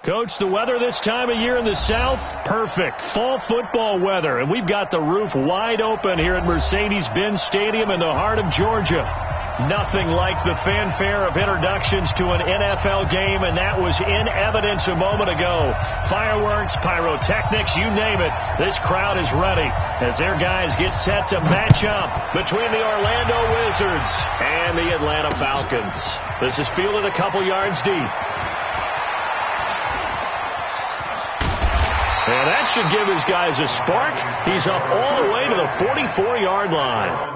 Coach, the weather this time of year in the South, perfect. Fall football weather, and we've got the roof wide open here at Mercedes-Benz Stadium in the heart of Georgia. Nothing like the fanfare of introductions to an NFL game, and that was in evidence a moment ago. Fireworks, pyrotechnics, you name it. This crowd is ready as their guys get set to match up between the Orlando Wizards and the Atlanta Falcons. This is fielded a couple yards deep. And that should give his guys a spark. He's up all the way to the 44-yard line.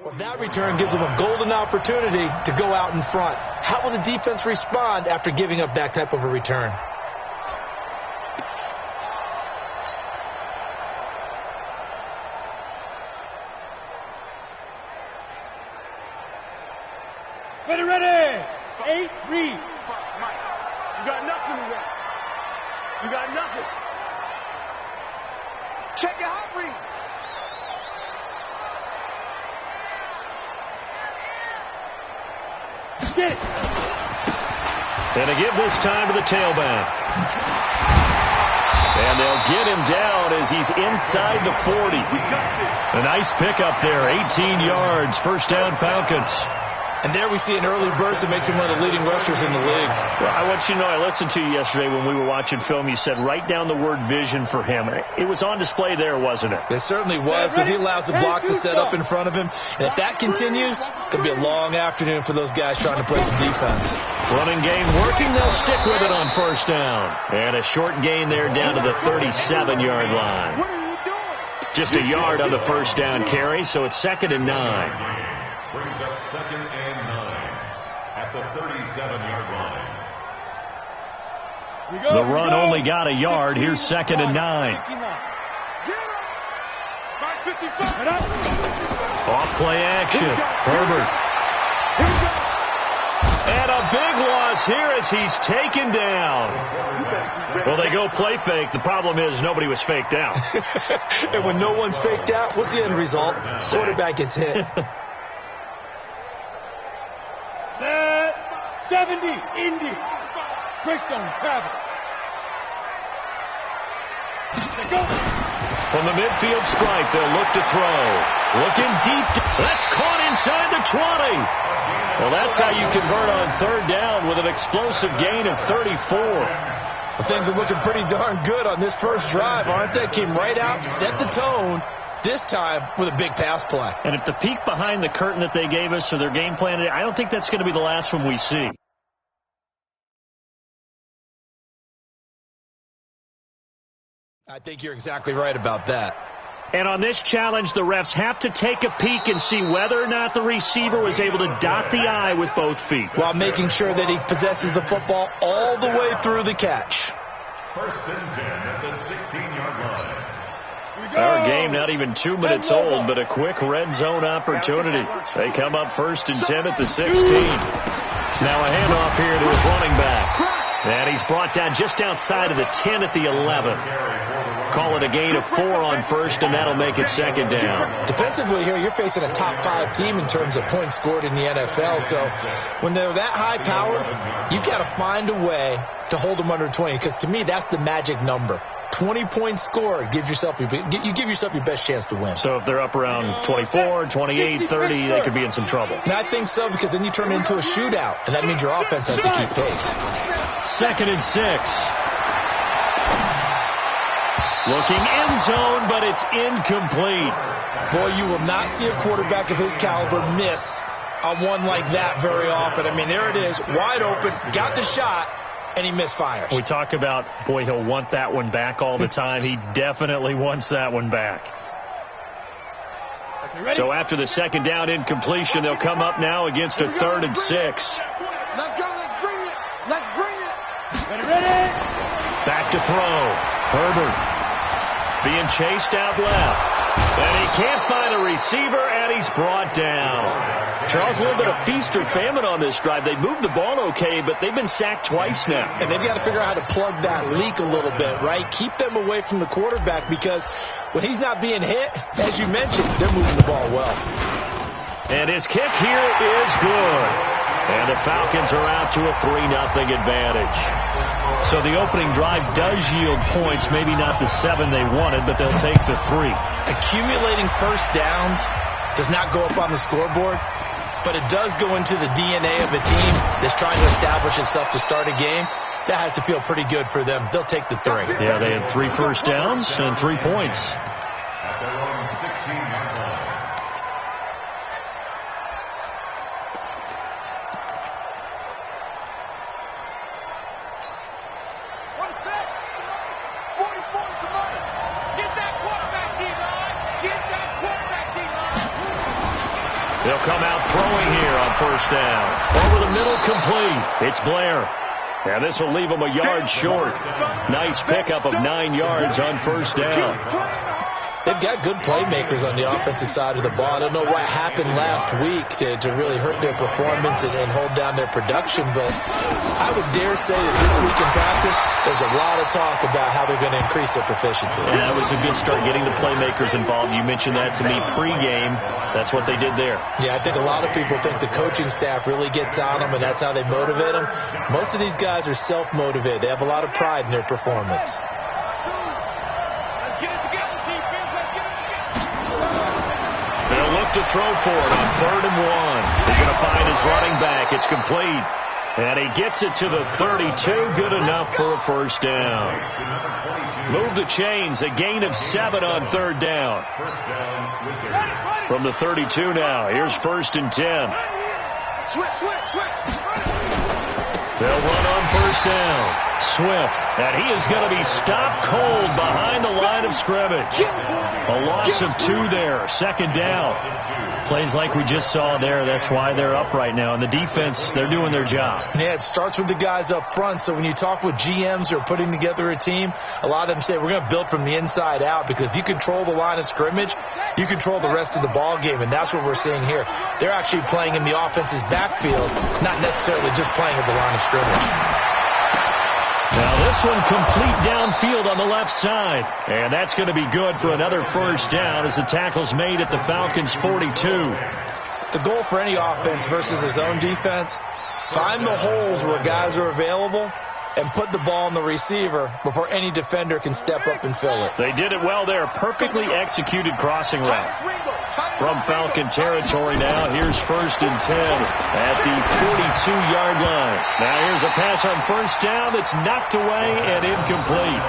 Well, that return gives them a golden opportunity to go out in front. How will the defense respond after giving up that type of a return? Ready. 8, read. Mike, you got nothing today. You got nothing. Check your hot read. Get it. And to give this time to the tailback. And they'll get him down as he's inside the 40. A nice pickup there, 18 yards, first down Falcons. And there we see an early burst that makes him one of the leading rushers in the league. Well, I want you to know, I listened to you yesterday when we were watching film. You said write down the word vision for him. It was on display there, wasn't it? It certainly was, because he allows the blocks to set up in front of him. And if that continues, it could be a long afternoon for those guys trying to play some defense. Running game working. They'll stick with it on first down. And a short gain there down to the 37-yard line. Just a yard on the first down carry, so it's 2nd and 9. Brings up 2nd and 9 at the 37-yard line. The run only got a yard. Here's 2nd and 9. Off play action. Herbert. And a big loss here as he's taken down. Well, they go play fake. The problem is nobody was faked out. And when no one's faked out, what's the end result? Quarterback gets hit. Set 70, Indy. Greystone, travel. From the midfield stripe, they'll look to throw. Looking deep. That's caught inside the 20. Well, that's how you convert on third down with an explosive gain of 34. Well, things are looking pretty darn good on this first drive, aren't they? Came right out, set the tone, this time with a big pass play. And if the peek behind the curtain that they gave us or their game plan, I don't think that's going to be the last one we see. I think you're exactly right about that. And on this challenge, the refs have to take a peek and see whether or not the receiver was able to dot the I with both feet, while making sure that he possesses the football all the way through the catch. First and 10 at the 16-yard line. Our game not even 2 minutes old, but a quick red zone opportunity. They come up first and 10 at the 16. Now a handoff here to his running back. And he's brought down just outside of the 10 at the 11. Call it a gain of 4 on first, and that'll make it second down. Defensively here, you're facing a top 5 team in terms of points scored in the NFL. So when they're that high-powered, you've got to find a way to hold them under 20, because to me, that's the magic number. 20 points scored gives yourself you give yourself your best chance to win. So if they're up around 24, 28, 30, they could be in some trouble. And I think so, because then you turn it into a shootout, and that means your offense has to keep pace. Second and 6. Looking end zone, but it's incomplete. Boy, you will not see a quarterback of his caliber miss on one like that very often. I mean, there it is, wide open, got the shot, and he misfires. We talk about, boy, he'll want that one back all the time. He definitely wants that one back. So after the second down incompletion, they'll come up now against a third and 6. Let's go, let's bring it. Let's bring it. Ready? Back to throw. Herbert being chased out left. And he can't find a receiver, and he's brought down. Charles, a little bit of feast or famine on this drive. They moved the ball okay, but they've been sacked twice now. And they've got to figure out how to plug that leak a little bit, right? Keep them away from the quarterback, because when he's not being hit, as you mentioned, they're moving the ball well. And his kick here is good. And the Falcons are out to a 3-0 advantage. So the opening drive does yield points, maybe not the 7 they wanted, but they'll take the 3. Accumulating first downs does not go up on the scoreboard, but it does go into the DNA of a team that's trying to establish itself to start a game. That has to feel pretty good for them. They'll take the 3. Yeah, they had 3 first downs and 3 points. At their own 16-yard line. They'll come out throwing here on first down. Over the middle, complete. It's Blair. And this will leave him a yard short. Nice pickup of 9 yards on first down. They've got good playmakers on the offensive side of the ball. I don't know what happened last week to really hurt their performance and hold down their production, but I would dare say that this week in practice, there's a lot of talk about how they're going to increase their proficiency. And that was a good start, getting the playmakers involved. You mentioned that to me pregame. That's what they did there. Yeah, I think a lot of people think the coaching staff really gets on them, and that's how they motivate them. Most of these guys are self-motivated. They have a lot of pride in their performance. They'll look to throw for it on 3rd and 1. He's going to find his running back. It's complete. And he gets it to the 32. Good enough for a first down. Move the chains. A gain of 7 on 3rd down. From the 32 now. Here's 1st and 10. They'll run on first down. Swift. And he is going to be stopped cold behind the line of scrimmage. A loss of 2 there. 2nd down. Plays like we just saw there. That's why they're up right now. And the defense, they're doing their job. Yeah, it starts with the guys up front. So when you talk with GMs who are putting together a team, a lot of them say we're going to build from the inside out, because if you control the line of scrimmage, you control the rest of the ball game. And that's what we're seeing here. They're actually playing in the offense's backfield, not necessarily just playing at the line of scrimmage. Now this one complete downfield on the left side. And that's going to be good for another first down as the tackle's made at the Falcons' 42. The goal for any offense versus his own defense, find the holes where guys are available and put the ball on the receiver before any defender can step up and fill it. They did it well there. Perfectly executed crossing route. From Falcon territory now, here's 1st and 10 at the 42-yard line. Now here's a pass on 1st down that's knocked away and incomplete.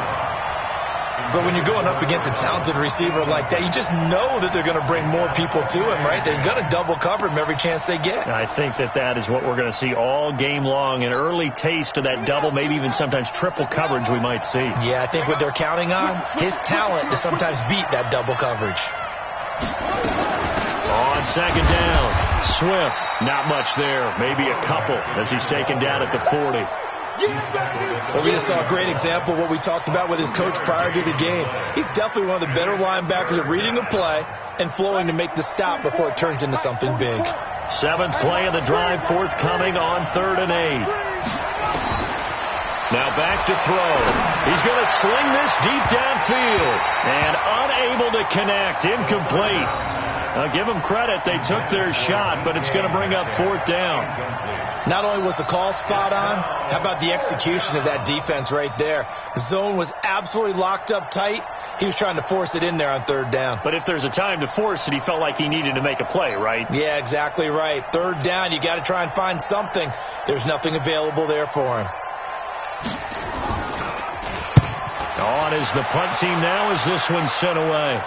But when you're going up against a talented receiver like that, you just know that they're going to bring more people to him, right? They're going to double cover him every chance they get. I think that is what we're going to see all game long. An early taste of that double, maybe even sometimes triple coverage we might see. Yeah, I think what they're counting on, his talent to sometimes beat that double coverage. On 2nd down, Swift, not much there, maybe a couple as he's taken down at the 40. Well, we just saw a great example of what we talked about with his coach prior to the game. He's definitely one of the better linebackers at reading a play and flowing to make the stop before it turns into something big. 7th play of the drive, forthcoming on 3rd and 8. Now back to throw. He's going to sling this deep downfield and unable to connect. Incomplete. I'll give them credit. They took their shot, but it's going to bring up 4th down. Not only was the call spot on, how about the execution of that defense right there? The zone was absolutely locked up tight. He was trying to force it in there on 3rd down. But if there's a time to force it, he felt like he needed to make a play, right? Yeah, exactly right. 3rd down, you got to try and find something. There's nothing available there for him. On is the punt team now as this one's sent away.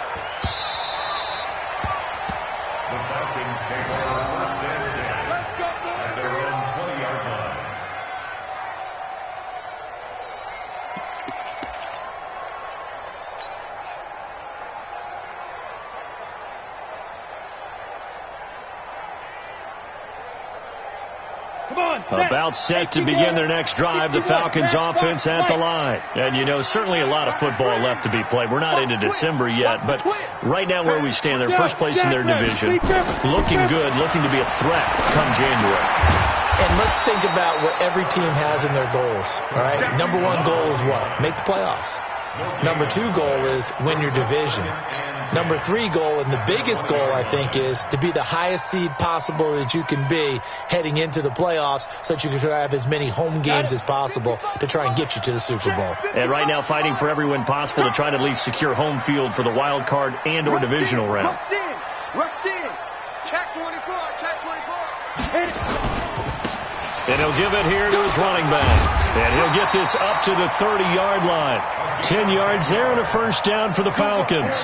The Falcons take over 1st and 10 at their own 20-yard line. About set to begin their next drive, the Falcons offense at the line. And, you know, certainly a lot of football left to be played. We're not into December yet, but right now where we stand, they're first place in their division. Looking good, looking to be a threat come January. And let's think about what every team has in their goals, all right? Number 1 goal is what? Make the playoffs. Number 2 goal is win your division. Number 3 goal, and the biggest goal, I think, is to be the highest seed possible that you can be heading into the playoffs so that you can have as many home games as possible to try and get you to the Super Bowl. And right now fighting for every win possible to try to at least secure home field for the wild card and or divisional round. Rush in. Check 24. Check 24. And he'll give it here to his running back. And he'll get this up to the 30-yard line. 10 yards there and a 1st down for the Falcons.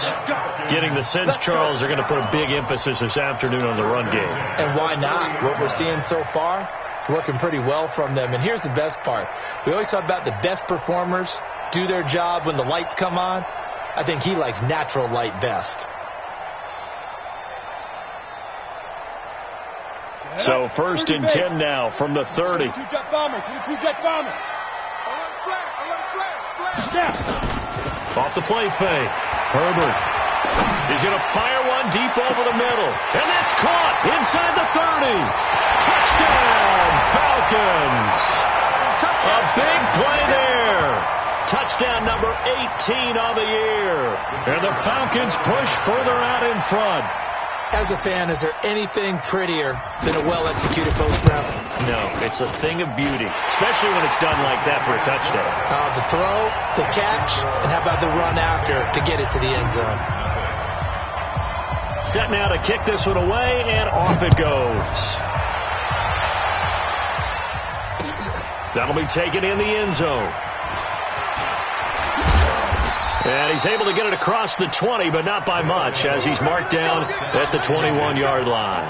Getting the sense, Charles, they're going to put a big emphasis this afternoon on the run game. And why not? What we're seeing so far is working pretty well from them. And here's the best part. We always talk about the best performers do their job when the lights come on. I think he likes natural light best. So 1st and 10 now from the 30. Two-jet bomber. Two-jet bomber. Off the play fake. Herbert. He's going to fire one deep over the middle. And that's caught inside the 30. Touchdown, Falcons. A big play there. Touchdown number 18 on the year. And the Falcons push further out in front. As a fan, is there anything prettier than a well-executed post route? No, it's a thing of beauty, especially when it's done like that for a touchdown. The throw, the catch, and how about the run after to get it to the end zone? Set now to kick this one away, and off it goes. That'll be taken in the end zone. And he's able to get it across the 20, but not by much, as he's marked down at the 21-yard line.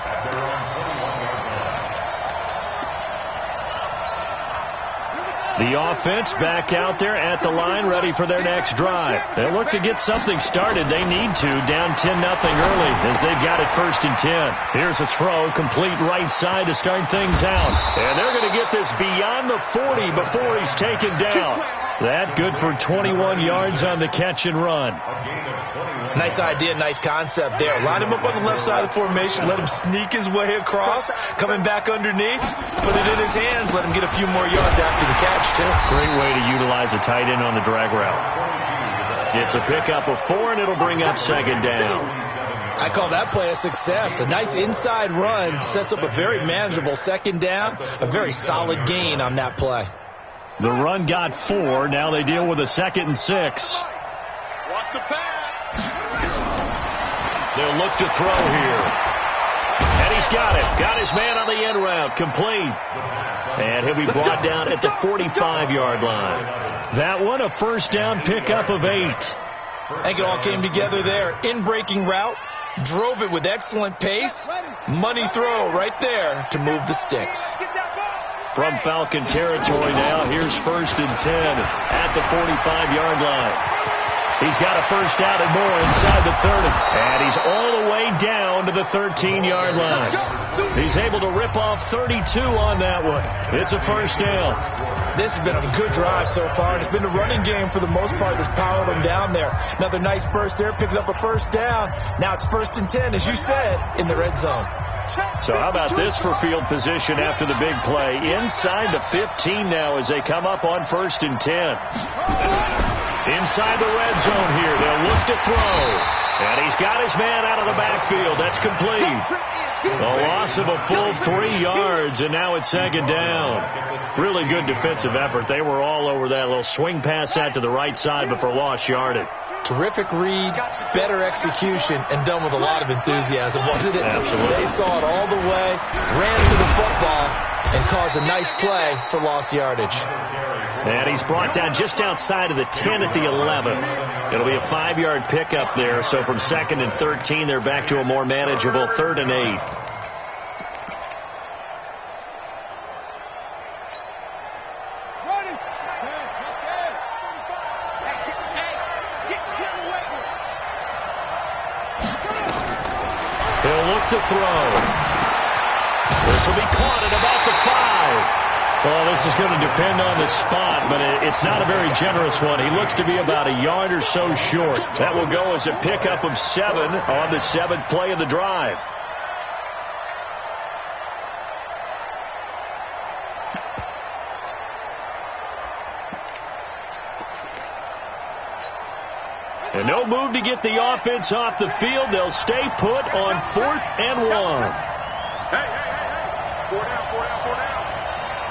The offense back out there at the line, ready for their next drive. They'll look to get something started. They need to, down 10-0 early, as they've got it 1st and 10. Here's a throw, complete right side to start things out. And they're going to get this beyond the 40 before he's taken down. That good for 21 yards on the catch and run. Nice idea, nice concept there. Line him up on the left side of the formation, let him sneak his way across, coming back underneath, put it in his hands, let him get a few more yards after the catch, too. Great way to utilize a tight end on the drag route. It's a pickup of 4, and it'll bring up 2nd down. I call that play a success. A nice inside run sets up a very manageable 2nd down, a very solid gain on that play. The run got 4. Now they deal with a 2nd and 6. Watch the pass. They'll look to throw here. And he's got it. Got his man on the end route. Complete. And he'll be brought down at the 45-yard line. That one, a first down pickup of 8. I think it all came together there. In-breaking route. Drove it with excellent pace. Money throw right there to move the sticks. From Falcon territory now, here's 1st and 10 at the 45-yard line. He's got a first down and more inside the 30. And he's all the way down to the 13-yard line. He's able to rip off 32 on that one. It's a first down. This has been a good drive so far. It's been the running game for the most part that's powered them down there. Another nice burst there, picking up a first down. Now it's 1st and 10, as you said, in the red zone. So how about this for field position after the big play? Inside the 15 now as they come up on 1st and 10. Inside the red zone here. They'll look to throw. And he's got his man out of the backfield. That's complete. A loss of a full 3 yards, and now it's 2nd down. Really good defensive effort. They were all over that little swing pass out to the right side, but for lost yardage. Terrific read, better execution, and done with a lot of enthusiasm, wasn't it? Absolutely. They saw it all the way, ran to the football, and caused a nice play for lost yardage. And he's brought down just outside of the 10 at the 11. It'll be a 5-yard pickup there. So from 2nd and 13, they're back to a more manageable 3rd and 8. He'll look to throw. This will be caught at about the 5. Well, this is going to depend on the spot, but it's not a very generous one. He looks to be about a yard or so short. That will go as a pickup of 7 on the 7th play of the drive. And no move to get the offense off the field. They'll stay put on 4th and 1. Hey. 4 down.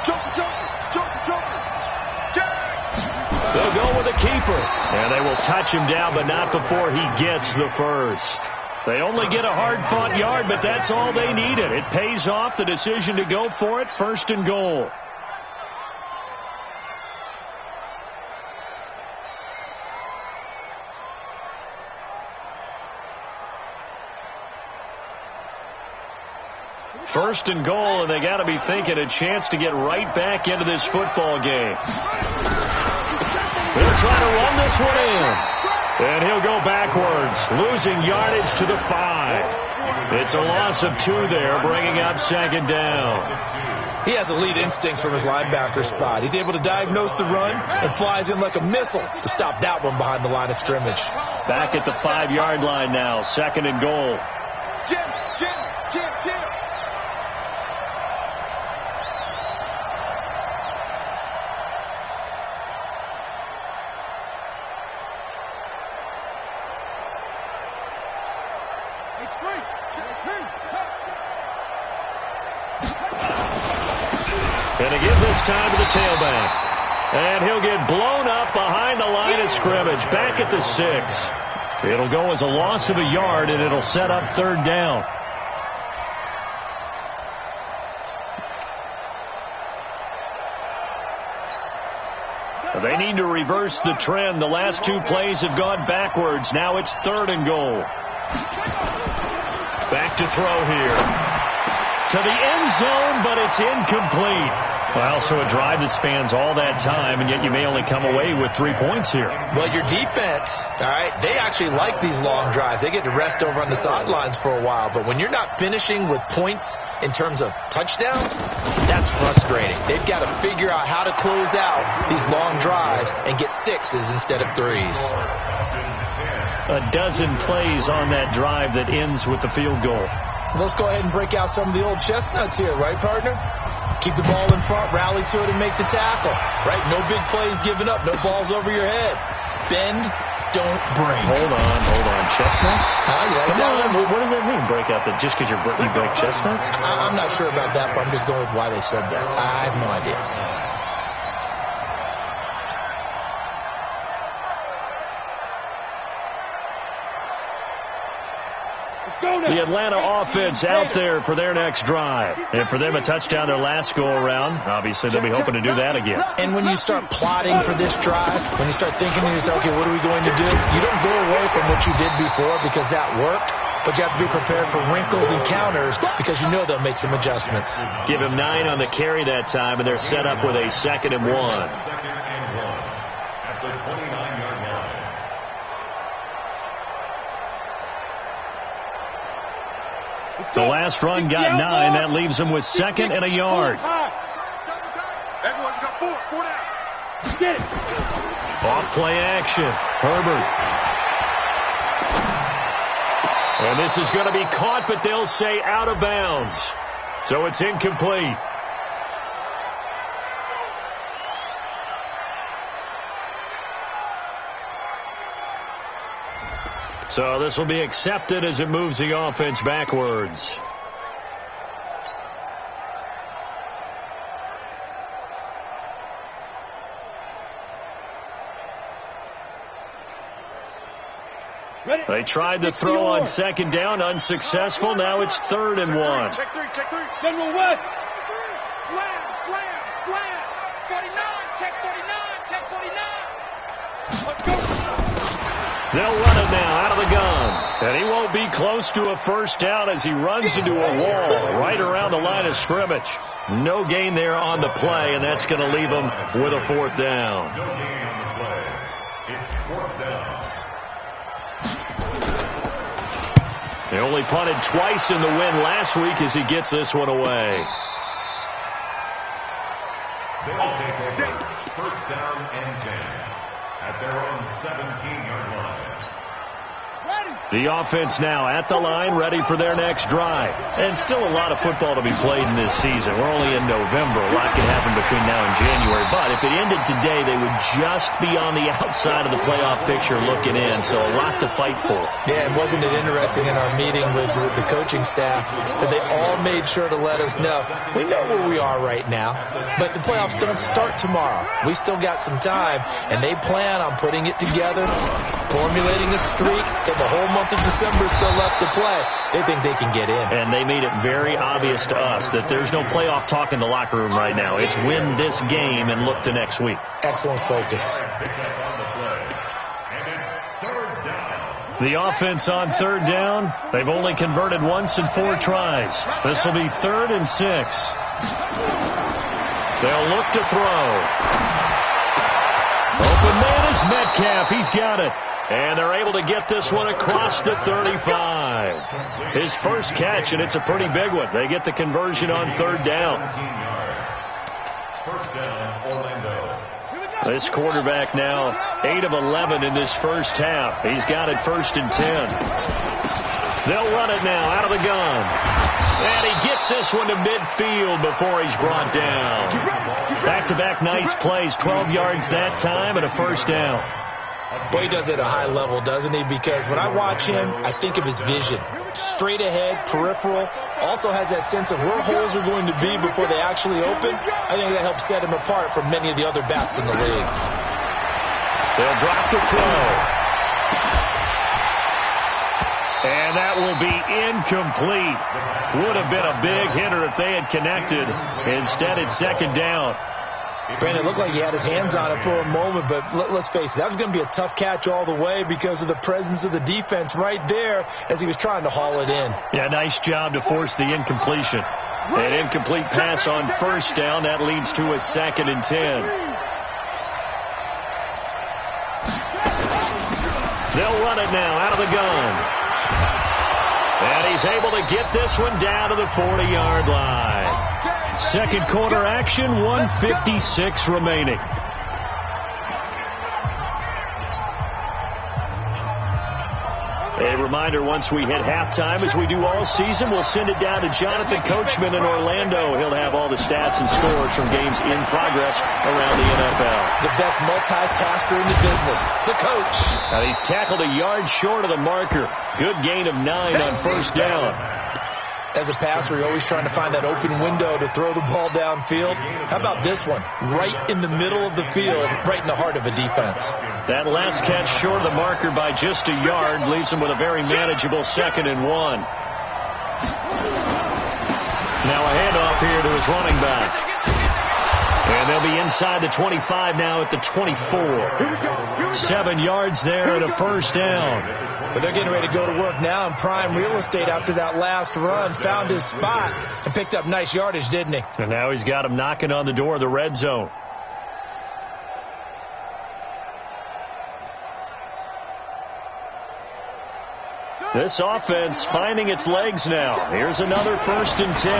Joker. They'll go with a keeper. And they will touch him down, but not before he gets the first. They only get a hard-fought yard, but that's all they needed. It pays off the decision to go for it, 1st and goal. First and goal, and they got to be thinking a chance to get right back into this football game. They'll try to run this one in. And he'll go backwards, losing yardage to the 5. It's a loss of 2 there, bringing up 2nd down. He has elite instincts from his linebacker spot. He's able to diagnose the run and flies in like a missile to stop that one behind the line of scrimmage. Back at the 5-yard line now, 2nd and goal. Jim. And to give this time to the tailback. And he'll get blown up behind the line of scrimmage. Back at the 6. It'll go as a loss of a yard, and it'll set up 3rd down. They need to reverse the trend. The last 2 plays have gone backwards. Now it's 3rd and goal. Back to throw here. To the end zone, but it's incomplete. Well, so a drive that spans all that time, and yet you may only come away with 3 points here. Well, your defense, all right, they actually like these long drives. They get to rest over on the sidelines for a while. But when you're not finishing with points in terms of touchdowns, that's frustrating. They've got to figure out how to close out these long drives and get 6s instead of 3s. A dozen plays on that drive that ends with the field goal. Let's go ahead and break out some of the old chestnuts here, right, partner? Keep the ball in front, rally to it, and make the tackle, right? No big plays given up, no balls over your head. Bend, don't break. Hold on. Chestnuts? Come on. What does that mean, break out? That just because you break chestnuts? I'm not sure about that, but I'm just going with why they said that. I have no idea. The Atlanta offense out there for their next drive. And for them, a touchdown their last go-around. Obviously, they'll be hoping to do that again. And when you start plotting for this drive, when you start thinking to yourself, okay, what are we going to do? You don't go away from what you did before because that worked. But you have to be prepared for wrinkles and counters because you know they'll make some adjustments. Give him 9 on the carry that time, and they're set up with a 2nd and 1. 2nd and 1 at the 29-yard line. The last run got 9. That leaves him with 2nd and a yard. Everyone got 4 down. Get it. Off play action. Herbert. And this is going to be caught, but they'll say out of bounds. So it's incomplete. So this will be accepted as it moves the offense backwards. They tried to throw on 2nd down, unsuccessful. Now it's 3rd and 1. Check 3. General West. Slam. 49. Check 49. They'll run it now out of the gun. And he won't be close to a first down as he runs into a wall right around the line of scrimmage. No gain there on the play, and that's going to leave him with a 4th down. No gain on the play. It's 4th down. They only punted twice in the win last week as he gets this one away. They will take over 1st down and 10 at their own 17-yard line. The offense now at the line, ready for their next drive. And still a lot of football to be played in this season. We're only in November. A lot can happen between now and January. But if it ended today, they would just be on the outside of the playoff picture looking in. So a lot to fight for. Yeah, and wasn't it interesting in our meeting with the coaching staff that they all made sure to let us know, we know where we are right now, but the playoffs don't start tomorrow. We still got some time, and they plan on putting it together, formulating a streak, and the whole month of December is still left to play. They think they can get in. And they made it very obvious to us that there's no playoff talk in the locker room right now. It's win this game and look to next week. Excellent focus. The offense on 3rd down, they've only converted once in 4 tries. This will be 3rd and 6. They'll look to throw. Open man is Metcalf. He's got it. And they're able to get this one across the 35. His first catch, and it's a pretty big one. They get the conversion on 3rd down. 1st down, Orlando. This quarterback now 8 of 11 in this first half. He's got it 1st and 10. They'll run it now out of the gun. And he gets this one to midfield before he's brought down. Back-to-back nice plays, 12 yards that time and a 1st down. Boy, he does it at a high level, doesn't he? Because when I watch him, I think of his vision. Straight ahead, peripheral. Also has that sense of where holes are going to be before they actually open. I think that helps set him apart from many of the other backs in the league. They'll drop the throw. And that will be incomplete. Would have been a big hitter if they had connected. Instead, it's 2nd down. Brandon, it looked like he had his hands on it for a moment, but let's face it, that was going to be a tough catch all the way because of the presence of the defense right there as he was trying to haul it in. Yeah, nice job to force the incompletion. An incomplete pass on 1st down. That leads to a 2nd and 10. They'll run it now out of the gun. And he's able to get this one down to the 40-yard line. Second quarter action, 1:56 remaining. A reminder, once we hit halftime, as we do all season, we'll send it down to Jonathan Coachman in Orlando. He'll have all the stats and scores from games in progress around the NFL. The best multitasker in the business, the coach. Now he's tackled a yard short of the marker. Good gain of 9 on 1st down. As a passer, you're always trying to find that open window to throw the ball downfield. How about this one? Right in the middle of the field, right in the heart of a defense. That last catch short of the marker by just a yard leaves him with a very manageable 2nd and 1. Now a handoff here to his running back. And they'll be inside the 25 now at the 24. 7 yards there and a first down. But they're getting ready to go to work now in prime real estate after that last run. Found his spot and picked up nice yardage, didn't he? And now he's got him knocking on the door of the red zone. This offense finding its legs now. Here's another 1st and 10.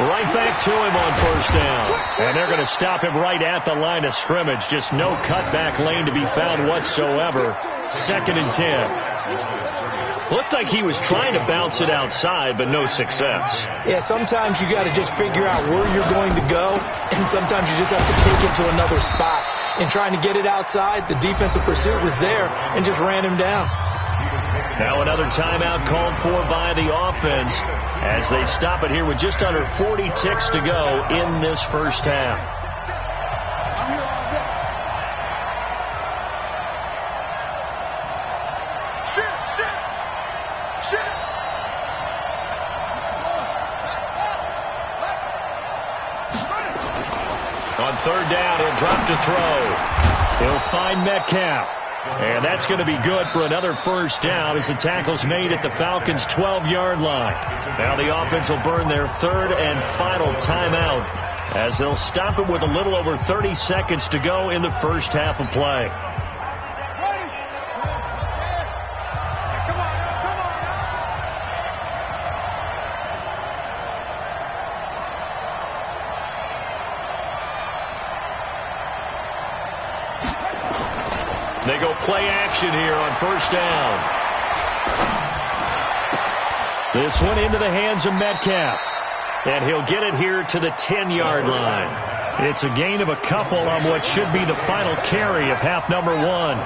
Right back to him on first down. And they're going to stop him right at the line of scrimmage. Just no cutback lane to be found whatsoever. 2nd and 10. Looked like he was trying to bounce it outside, but no success. Yeah, sometimes you got to just figure out where you're going to go, and sometimes you just have to take it to another spot. In trying to get it outside, the defensive pursuit was there and just ran him down. Now another timeout called for by the offense as they stop it here with just under 40 ticks to go in this first half. On 3rd down, he'll drop to throw. He'll find Metcalf. And that's going to be good for another first down as the tackle's made at the Falcons' 12-yard line. Now the offense will burn their 3rd and final timeout as they'll stop it with a little over 30 seconds to go in the first half of play. They go play action here on first down. This one into the hands of Metcalf. And he'll get it here to the 10-yard line. It's a gain of a couple on what should be the final carry of half number 1. They'll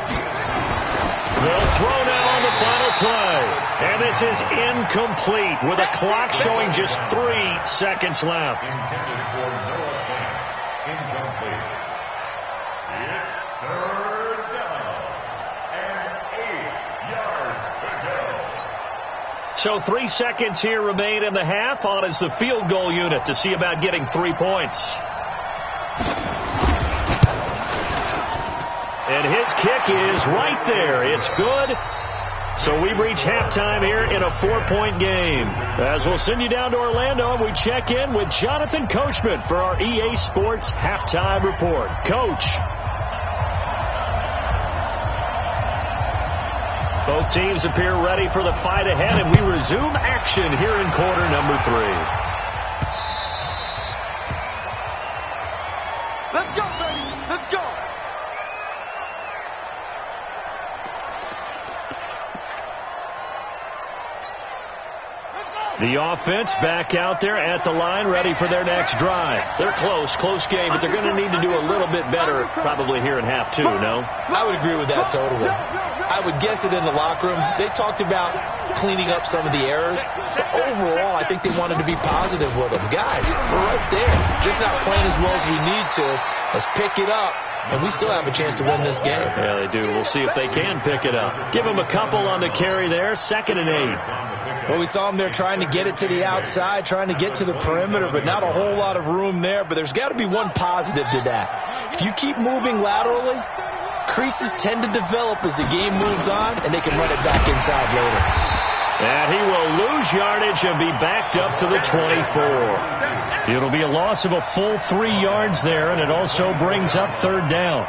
throw now on the final play. And this is incomplete with a clock showing just 3 seconds left. Intended for Noah Fant. Incomplete. It's 3rd down and 8 yards to go. So 3 seconds here remain in the half. On is the field goal unit to see about getting 3 points. And his kick is right there. It's good. So we reach halftime here in a 4-point game. As we'll send you down to Orlando, and we check in with Jonathan Coachman for our EA Sports Halftime Report. Coach. Both teams appear ready for the fight ahead, and we resume action here in quarter number 3. Let's go, baby. Let's go. The offense back out there at the line, ready for their next drive. They're close game, but they're going to need to do a little bit better probably here in half 2, no? I would agree with that totally. I would guess it in the locker room. They talked about cleaning up some of the errors, but overall, I think they wanted to be positive with them. Guys, we're right there. Just not playing as well as we need to. Let's pick it up, and we still have a chance to win this game. Yeah, they do. We'll see if they can pick it up. Give them a couple on the carry there, 2nd and 8. Well, we saw them there trying to get it to the outside, trying to get to the perimeter, but not a whole lot of room there. But there's got to be one positive to that. If you keep moving laterally, creases tend to develop as the game moves on, and they can run it back inside later. And he will lose yardage and be backed up to the 24. It'll be a loss of a full 3 yards there, and it also brings up 3rd down.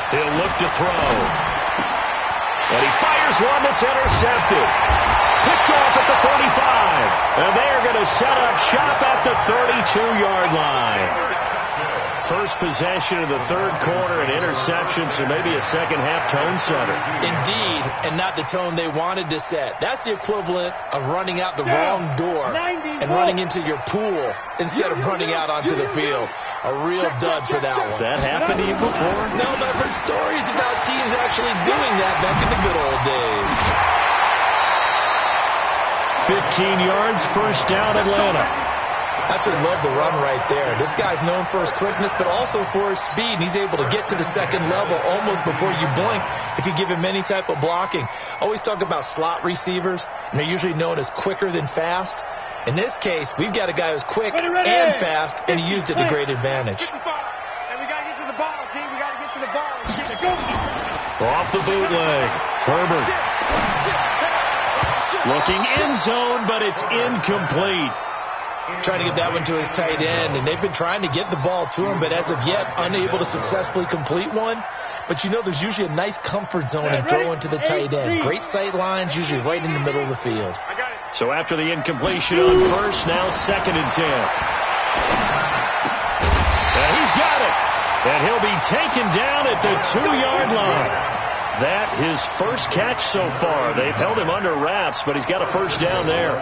He'll look to throw. And he fires one that's intercepted. Picked off at the 35. And they're going to set up shop at the 32-yard line. First possession of the third quarter, an interception, so maybe a second-half tone setter. Indeed, and not the tone they wanted to set. That's the equivalent of running out the wrong door and running into your pool instead of running out onto the field. A real dud for that one. Has that happened to you before? No, but I've heard stories about teams actually doing that back in the good old days. 15 yards, first down, Atlanta. That's what I love the run right there. This guy's known for his quickness, but also for his speed. And he's able to get to the second level almost before you blink if you give him any type of blocking. Always talk about slot receivers, and they're usually known as quicker than fast. In this case, we've got a guy who's quick and fast, and he used it to great advantage. And we got to get to the ball, team. We got to get to the ball. Off the bootleg. Herbert. Looking end zone, but it's incomplete. Trying to get that one to his tight end, and they've been trying to get the ball to him, but as of yet, unable to successfully complete one. But you know there's usually a nice comfort zone in throwing to the tight end. Great sight lines, usually right in the middle of the field. So after the incompletion on first, now 2nd and 10. And he's got it. And he'll be taken down at the 2-yard line. That his first catch so far. They've held him under wraps, but he's got a first down there.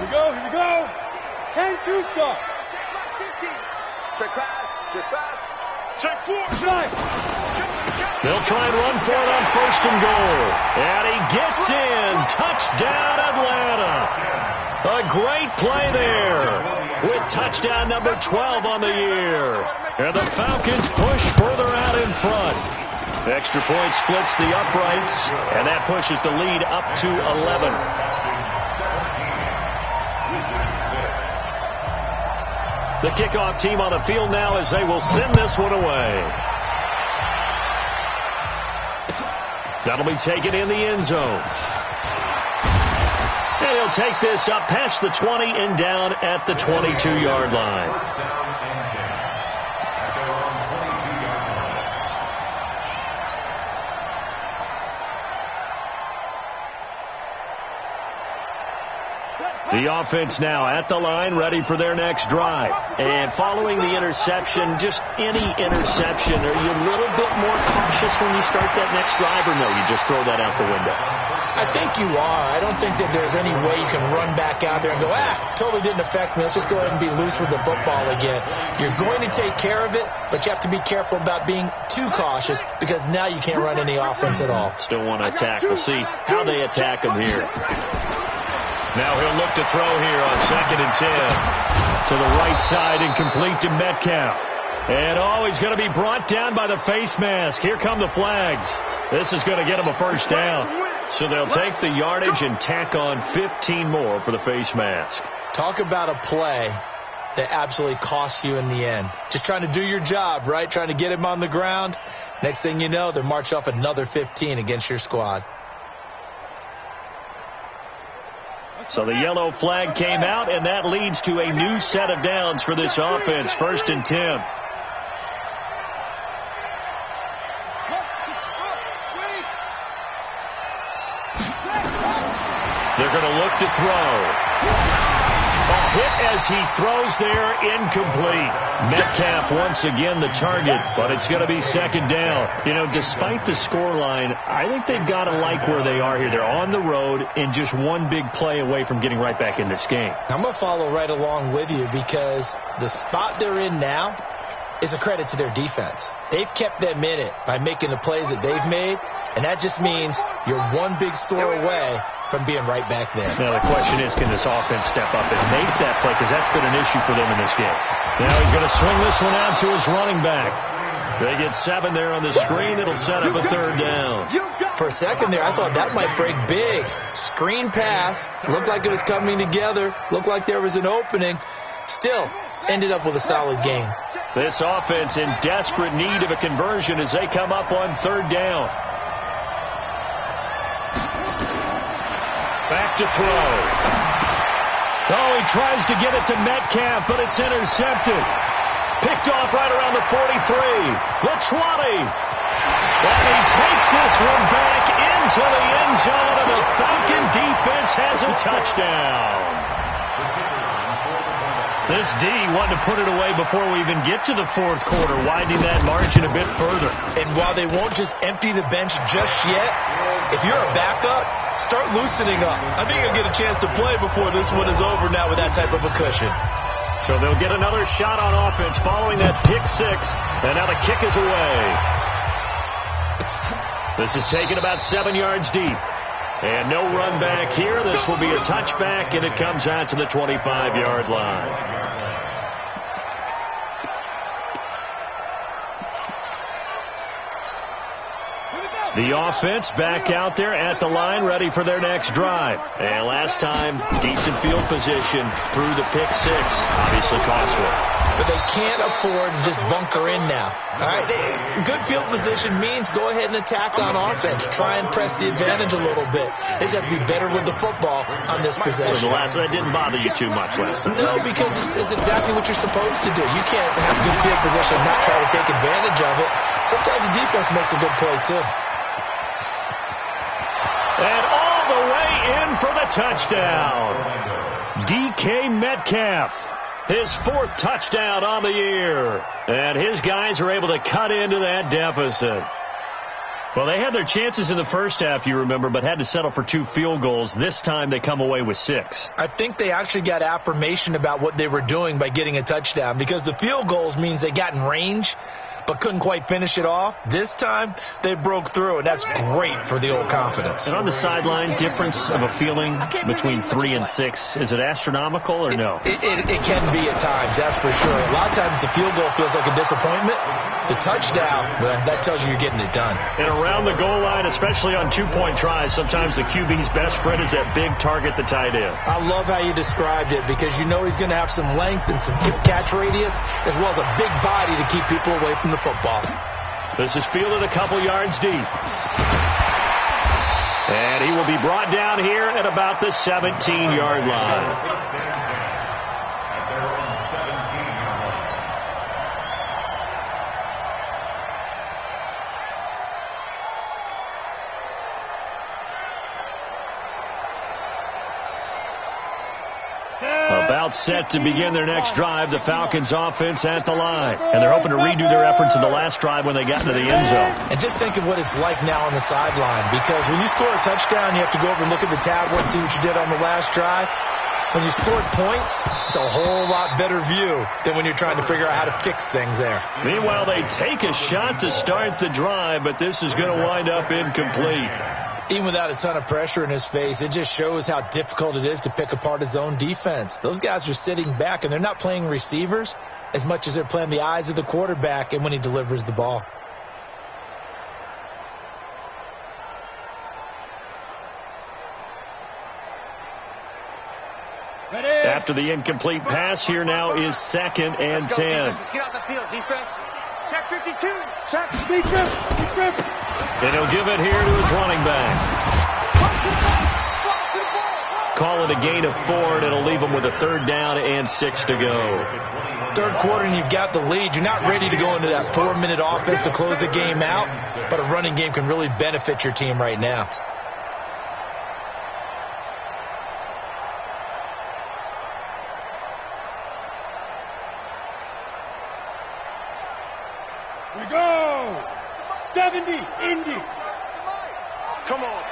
Here we go. 10-2 stop. Check pass. Check 4. They'll try and run for it on 1st and goal. And he gets in. Touchdown, Atlanta. A great play there with touchdown number 12 on the year. And the Falcons push further out in front. Extra point splits the uprights, and that pushes the lead up to 11. The kickoff team on the field now as they will send this one away. That'll be taken in the end zone. And he'll take this up past the 20 and down at the 22-yard line. The offense now at the line, ready for their next drive. And following the interception, just any interception, are you a little bit more cautious when you start that next drive, or no, you just throw that out the window? I think you are. I don't think that there's any way you can run back out there and go, totally didn't affect me. Let's just go ahead and be loose with the football again. You're going to take care of it, but you have to be careful about being too cautious because now you can't run any offense at all. Still want to attack. We'll see how they attack him here. Now he'll look to throw here on 2nd and 10. To the right side and complete to Metcalf. And he's going to be brought down by the face mask. Here come the flags. This is going to get him a first down. So they'll take the yardage and tack on 15 more for the face mask. Talk about a play that absolutely costs you in the end. Just trying to do your job, right? Trying to get him on the ground. Next thing you know, they're marched off another 15 against your squad. So the yellow flag came out, and that leads to a new set of downs for this offense. 1st and 10. They're going to look to throw. A hit as he throws there, incomplete. Metcalf once again the target, but it's going to be 2nd down. You know, despite the scoreline, I think they've got to like where they are here. They're on the road and just one big play away from getting right back in this game. I'm going to follow right along with you because the spot they're in now is a credit to their defense. They've kept them in it by making the plays that they've made, and that just means you're one big score away from being right back there. Now the question is, can this offense step up and make that play? Because that's been an issue for them in this game. Now he's going to swing this one out to his running back. They get 7 there on the screen. It'll set up a 3rd down. For a second there, I thought that might break big. Screen pass. Looked like it was coming together. Looked like there was an opening. Still, ended up with a solid game. This offense in desperate need of a conversion as they come up on 3rd down. Back to throw. He tries to get it to Metcalf, but it's intercepted. Picked off right around the 43. The 20. And he takes this one back into the end end zone, and the Falcon defense has a touchdown. This D wanted to put it away before we even get to the fourth quarter, widening that margin a bit further. And while they won't just empty the bench just yet, if you're a backup, start loosening up. I think you'll get a chance to play before this one is over now with that type of a cushion. So they'll get another shot on offense following that pick six, and now the kick is away. This is taken about 7 yards deep. And no run back here. This will be a touchback, and it comes out to the 25-yard line. The offense back out there at the line, ready for their next drive. And last time, decent field position through the pick six. Obviously costly. But they can't afford to just bunker in now. All right, good field position means go ahead and attack on offense. Try and press the advantage a little bit. They just have to be better with the football on this possession. So that didn't bother you too much last time? No, because it's exactly what you're supposed to do. You can't have good field position and not try to take advantage of it. Sometimes the defense makes a good play, too. And all the way in for the touchdown. DK Metcalf. His fourth touchdown on the year. And his guys are able to cut into that deficit. Well, they had their chances in the first half, you remember, but had to settle for 2 field goals. This time they come away with 6. I think they actually got affirmation about what they were doing by getting a touchdown, because the field goals means they got in range but couldn't quite finish it off. This time, they broke through, and that's great for the old confidence. And on the sideline, difference of a feeling between 3 and 6, is it astronomical or no? It can be at times, that's for sure. A lot of times the field goal feels like a disappointment. The touchdown, well, that tells you you're getting it done. And around the goal line, especially on 2-point tries, sometimes the QB's best friend is that big target, the tight end. I love how you described it, because you know he's going to have some length and some catch radius, as well as a big body to keep people away from the football. This is fielded a couple yards deep. And he will be brought down here at about the 17-yard line. About set to begin their next drive, the Falcons offense at the line. And they're hoping to redo their efforts in the last drive when they got into the end zone. And just think of what it's like now on the sideline, because when you score a touchdown, you have to go over and look at the tablet and see what you did on the last drive. When you scored points, it's a whole lot better view than when you're trying to figure out how to fix things there. Meanwhile, they take a shot to start the drive, but this is going to wind up incomplete. Even without a ton of pressure in his face, it just shows how difficult it is to pick apart his own defense. Those guys are sitting back, and they're not playing receivers as much as they're playing the eyes of the quarterback and when he delivers the ball. Ready? After the incomplete pass, here now is 2nd and 10. Let's get out the field, defense. Check 52. Check defense. And he'll give it here to his running back. Call it a gain of 4, and it'll leave him with a 3rd down and 6 to go. Third quarter, and you've got the lead. You're not ready to go into that 4-minute offense to close the game out, but a running game can really benefit your team right now. We go. 70, Indy. Come on.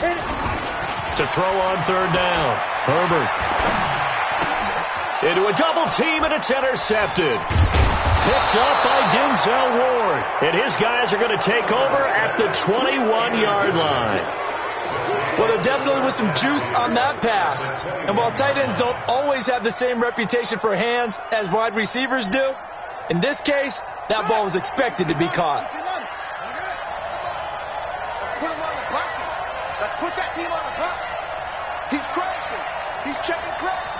Hit it. To throw on 3rd down. Herbert. Into a double team, and it's intercepted. Picked up by Denzel Ward. And his guys are going to take over at the 21-yard line. Well, there definitely was some juice on that pass. And while tight ends don't always have the same reputation for hands as wide receivers do, in this case, that ball was expected to be caught. Let's put him on the boxes. Let's put that team on the box. He's crazy. He's checking crack.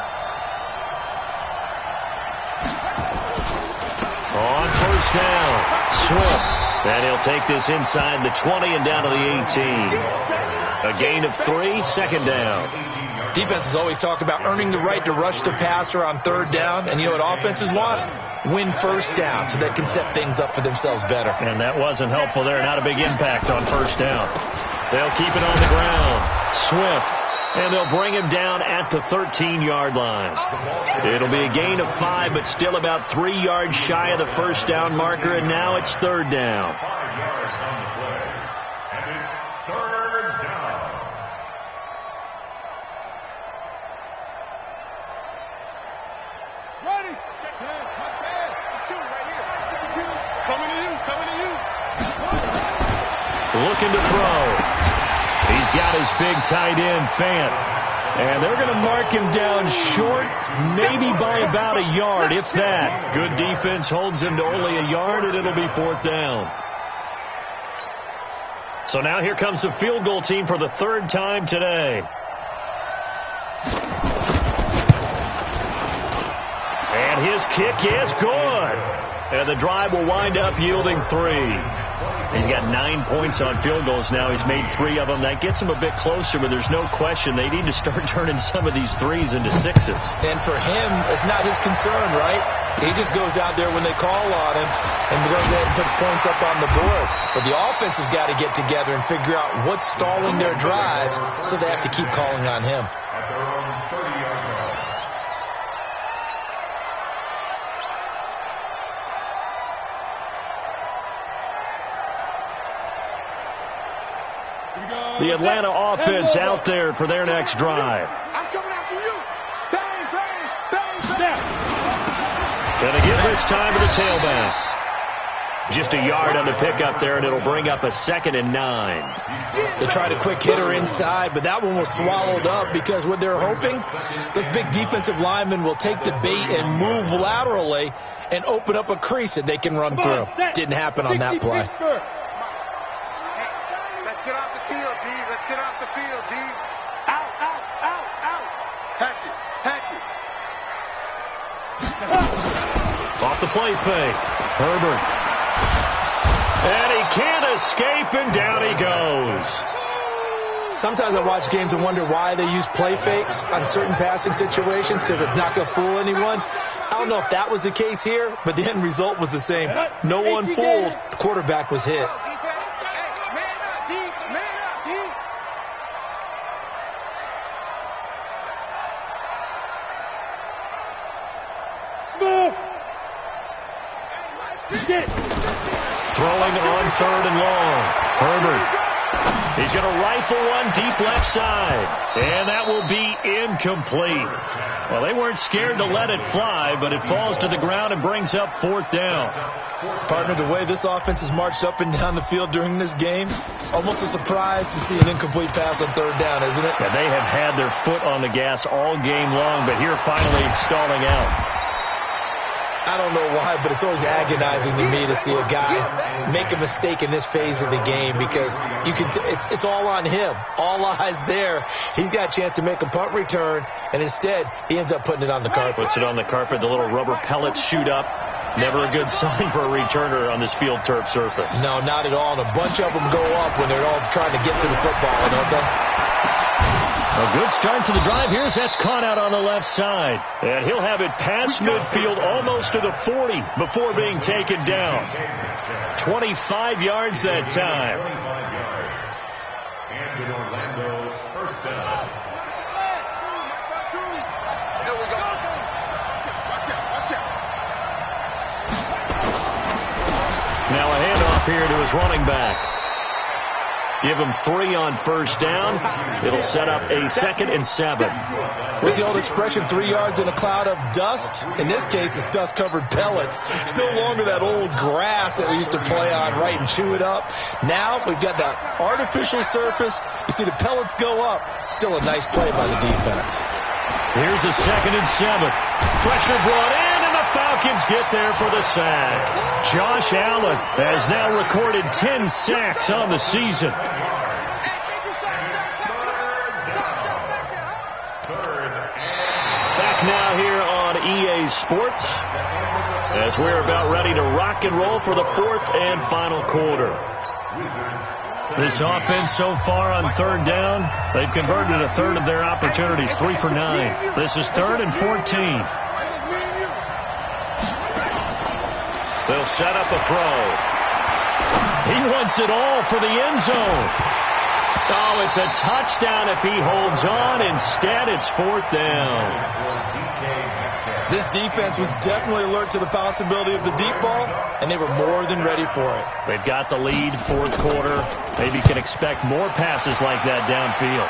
On 1st down, Swift. And he'll take this inside the 20 and down to the 18. A gain of 3, 2nd down. Defenses always talk about earning the right to rush the passer on 3rd down. And you know what offenses want? Win 1st down so they can set things up for themselves better. And that wasn't helpful there. Not a big impact on 1st down. They'll keep it on the ground. Swift. And they'll bring him down at the 13-yard line. It'll be a gain of 5, but still about 3 yards shy of the first down marker, and now it's third down. 5 yards on the play, and it's third down. Ready. Check hands. Touch hands. Two right here. Coming to you. Coming to you. Looking to throw. He's got his big tight end, Fant. And they're going to mark him down short, maybe by about a yard, if that. Good defense holds him to only a yard, and it'll be fourth down. So now here comes the field goal team for the third time today. And his kick is good. And the drive will wind up yielding 3. He's got 9 points on field goals now. He's made 3 of them. That gets him a bit closer, but there's no question they need to start turning some of these 3s into 6s. And for him, it's not his concern, right? He just goes out there when they call on him and goes ahead and puts points up on the board. But the offense has got to get together and figure out what's stalling their drives, so they have to keep calling on him. At their own 30-yard line. The Atlanta offense out there for their next drive. I'm coming after you. Bang, bang, bang, snap. And they give this time to the tailback. Just a yard on the pickup there, and it'll bring up a 2nd and 9. They tried a quick hitter inside, but that one was swallowed up because what they're hoping, those big defensive linemen will take the bait and move laterally and open up a crease that they can run through. Didn't happen on that play. Let's get off the field, D. Let's get off the field, D. Out, out, out, out. Patch it, patch it. Off the play fake. Herbert. And he can't escape, and down he goes. Sometimes I watch games and wonder why they use play fakes on certain passing situations, because it's not going to fool anyone. I don't know if that was the case here, but the end result was the same. No one fooled. The quarterback was hit. Throwing on 3rd and long. Herbert. He's going to rifle one deep left side. And that will be incomplete. Well, they weren't scared to let it fly, but it falls to the ground and brings up 4th down. Partner, the way this offense has marched up and down the field during this game, it's almost a surprise to see an incomplete pass on 3rd down, isn't it? Yeah, they have had their foot on the gas all game long, but here finally stalling out. I don't know why, but it's always agonizing to me to see a guy make a mistake in this phase of the game, because you can. It's all on him. All eyes there. He's got a chance to make a punt return, and instead he ends up putting it on the carpet. Puts it on the carpet. The little rubber pellets shoot up. Never a good sign for a returner on this field turf surface. No, not at all. And a bunch of them go up when they're all trying to get to the football, don't they? A good start to the drive. Here's that's caught out on the left side. And he'll have it past midfield almost to the 40 before being taken down. 25 yards that time. 25 yards. And in Orlando, first down. There we go. Now a handoff here to his running back. Give him 3 on first down. It'll set up a 2nd and 7. What's the old expression, 3 yards in a cloud of dust? In this case, it's dust-covered pellets. It's no longer that old grass that we used to play on, right, and chew it up. Now we've got that artificial surface. You see the pellets go up. Still a nice play by the defense. Here's a 2nd and 7. Pressure brought in, and the Falcons get there for the sack. Josh Allen has now recorded 10 sacks on the season. Back now here on EA Sports as we're about ready to rock and roll for the 4th and final quarter. This offense so far on 3rd down, they've converted a 1/3 of their opportunities, 3 for 9. This is 3rd and 14. They'll set up a throw. He wants it all for the end zone. Oh, it's a touchdown if he holds on. Instead, it's 4th down. This defense was definitely alert to the possibility of the deep ball, and they were more than ready for it. They've got the lead, 4th quarter. Maybe can expect more passes like that downfield.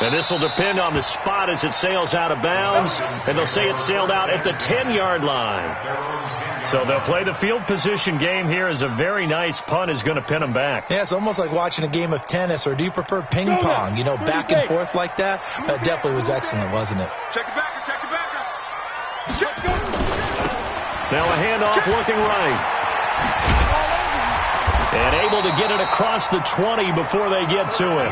And this will depend on the spot as it sails out of bounds. And they'll say it sailed out at the 10-yard line. So they'll play the field position game here as a very nice punt is going to pin them back. Yeah, it's almost like watching a game of tennis, or do you prefer ping pong? You know, back and forth like that? That definitely was excellent, wasn't it? Check the backer, check the backer. Now a handoff looking right. And able to get it across the 20 before they get to him.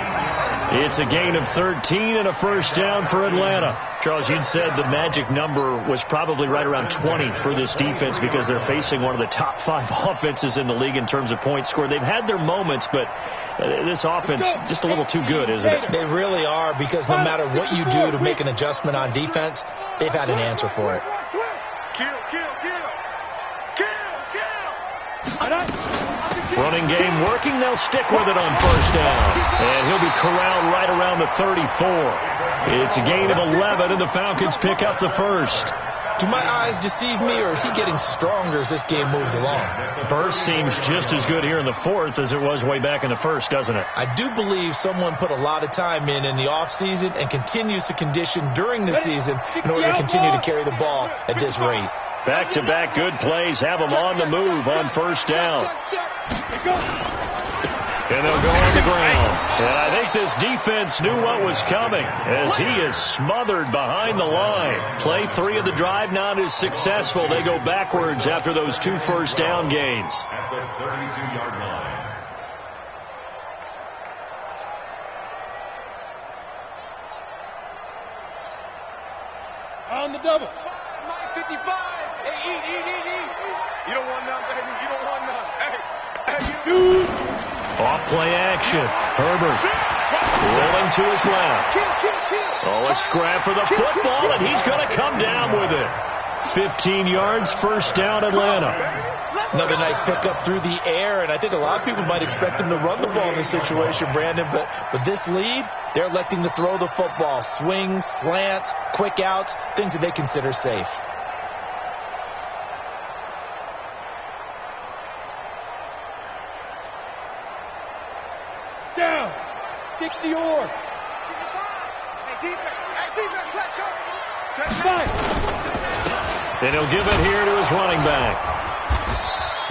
It's a gain of 13 and a first down for Atlanta. Charles, you'd said the magic number was probably right around 20 for this defense because they're facing one of the top 5 offenses in the league in terms of points scored. They've had their moments, but this offense just a little too good, isn't it? They really are, because no matter what you do to make an adjustment on defense, they've had an answer for it. Kill, kill, kill. Kill, kill. Running game working. They'll stick with it on first down. And he'll be corralled right around the 34. It's a gain of 11, and the Falcons pick up the first. Do my eyes deceive me, or is he getting stronger as this game moves along? Burst seems just as good here in the 4th as it was way back in the 1st, doesn't it? I do believe someone put a lot of time in the offseason and continues to condition during the season in order to continue to carry the ball at this rate. Back-to-back good plays have them on the move on first down. And they'll go on the ground. And I think this defense knew what was coming as he is smothered behind the line. Play 3 of the drive not as successful. They go backwards after those 2 first down gains. At the 32-yard line. On the double. 55. Hey, eat. You don't want none, baby. You don't want none. Hey, Shoot. Off play action. Herbert rolling to his left. Oh, a scrap for the football, and he's going to come down with it. 15 yards, first down, Atlanta. Another nice pickup through the air, and I think a lot of people might expect him to run the ball in this situation, Brandon, but with this lead, they're electing to throw the football. Swings, slants, quick outs, things that they consider safe. Down. 60 or. Hey, defense, let's go. And he'll give it here to his running back.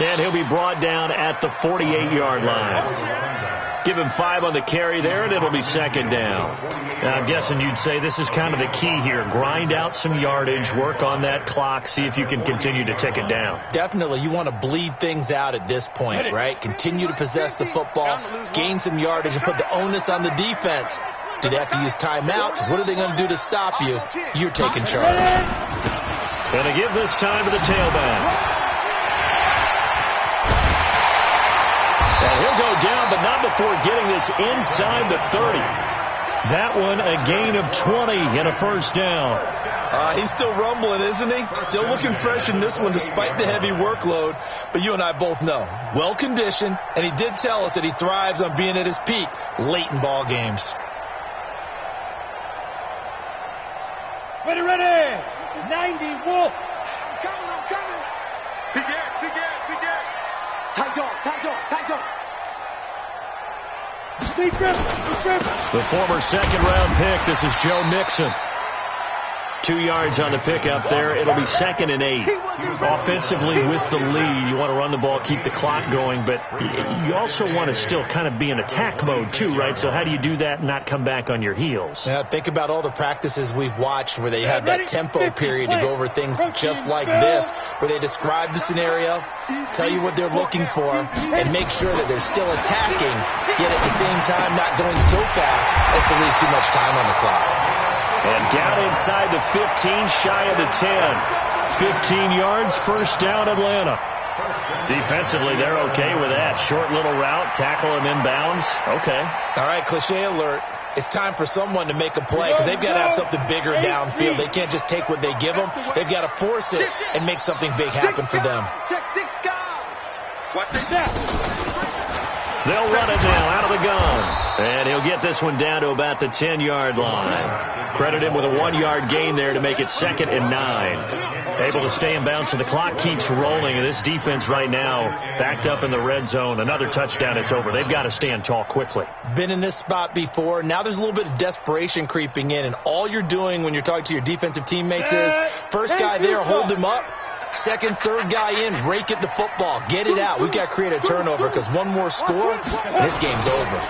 And he'll be brought down at the 48-yard line. Give him 5 on the carry there, and it'll be second down. Now, I'm guessing you'd say this is kind of the key here. Grind out some yardage, work on that clock, see if you can continue to tick it down. Definitely, you want to bleed things out at this point, right? Continue to possess the football, gain some yardage, and put the onus on the defense. Do they have to use timeouts? What are they going to do to stop you? You're taking charge. Going to give this time to the tailback. And he'll go down, but not before getting this inside the 30. That one a gain of 20 and a first down. He's still rumbling, isn't he? Still looking fresh in this one despite the heavy workload. But you and I both know, well-conditioned, and he did tell us that he thrives on being at his peak late in ball games. Ready. 90 Wolf. I'm coming. Big air. Tight dog. Deep grip. The former second-round pick, this is Joe Mixon. 2 yards on the pickup there. It'll be 2nd and 8. Offensively with the lead, you want to run the ball, keep the clock going, but you also want to still kind of be in attack mode too, right? So how do you do that and not come back on your heels? Yeah, think about all the practices we've watched where they have that tempo period to go over things just like this, where they describe the scenario, tell you what they're looking for, and make sure that they're still attacking, yet at the same time not going so fast as to leave too much time on the clock. And down inside the 15, shy of the 10. 15 yards, first down, Atlanta. Defensively, they're okay with that. Short little route, tackle him inbounds. Okay. All right, cliche alert. It's time for someone to make a play because they've got to have something bigger downfield. They can't just take what they give them. They've got to force it and make something big happen for them. Check 6 guys. Watch it. They'll run it now out of the gun. And he'll get this one down to about the 10-yard line. Credit him with a 1-yard gain there to make it 2nd and 9. Able to stay in bounds, and the clock keeps rolling. And this defense right now backed up in the red zone. Another touchdown, it's over. They've got to stand tall quickly. Been in this spot before. Now there's a little bit of desperation creeping in. And all you're doing when you're talking to your defensive teammates is first guy there, hold him up. Second, third guy in, rake at the football. Get it out. We've got to create a turnover because one more score, and this game's over.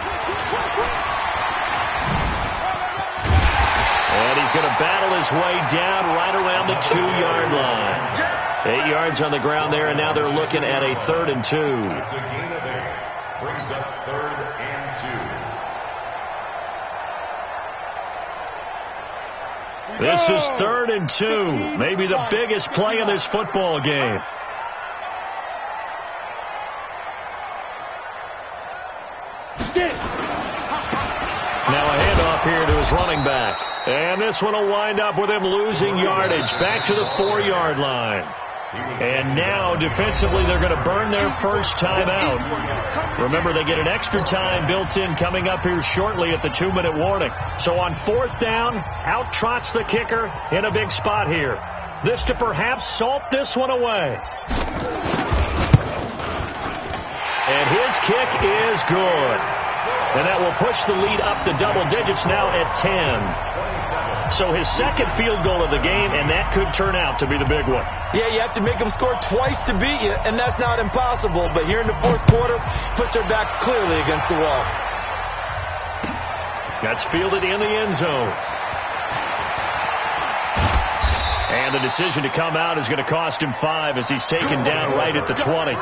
And he's going to battle his way down right around the 2-yard line. 8 yards on the ground there, and now they're looking at a 3rd and 2. It's a gain of 8. Brings up 3rd and 2. This is 3rd and 2. Maybe the biggest play in this football game. Now a handoff here to his running back. And this one will wind up with him losing yardage. Back to the 4-yard line. And now, defensively, they're going to burn their first time out. Remember, they get an extra time built in coming up here shortly at the 2-minute warning. So on 4th down, out trots the kicker in a big spot here. This to perhaps salt this one away. And his kick is good. And that will push the lead up to double digits now at 10. So his second field goal of the game, and that could turn out to be the big one. Yeah, you have to make them score twice to beat you, and that's not impossible. But here in the 4th quarter, puts their backs clearly against the wall. That's fielded in the end zone. And the decision to come out is going to cost him 5 as he's taken down right at the 20.